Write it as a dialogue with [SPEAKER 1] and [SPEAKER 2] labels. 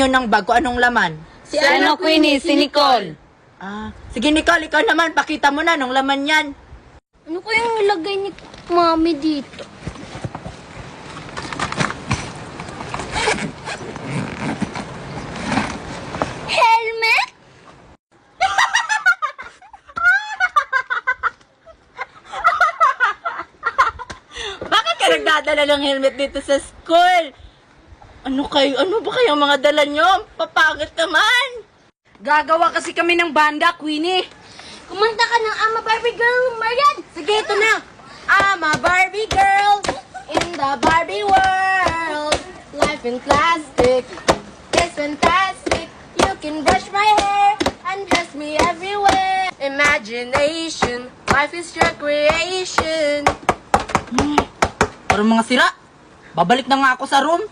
[SPEAKER 1] Yun ng bag ko, anong laman?
[SPEAKER 2] Si ano, Queenie? Si Nicole.
[SPEAKER 1] Sige Nicole, ikaw naman, pakita mo na anong laman yan.
[SPEAKER 3] Ano kayang nilagay ni Mami dito? Helmet?
[SPEAKER 1] Bakit ka nagdadala ng helmet dito sa school? Ano ba kayong mga dala nyo? Papangit naman!
[SPEAKER 2] Gagawa kasi kami ng banda, Queenie.
[SPEAKER 3] Kumanta ka ng I'm a Barbie Girl, Marian!
[SPEAKER 2] Sige, ito na. I'm a Barbie girl in the Barbie world. Life in plastic is fantastic. You can brush my hair and dress me everywhere. Imagination, life is your creation.
[SPEAKER 1] Parang mga sira. Babalik na nga ako sa room.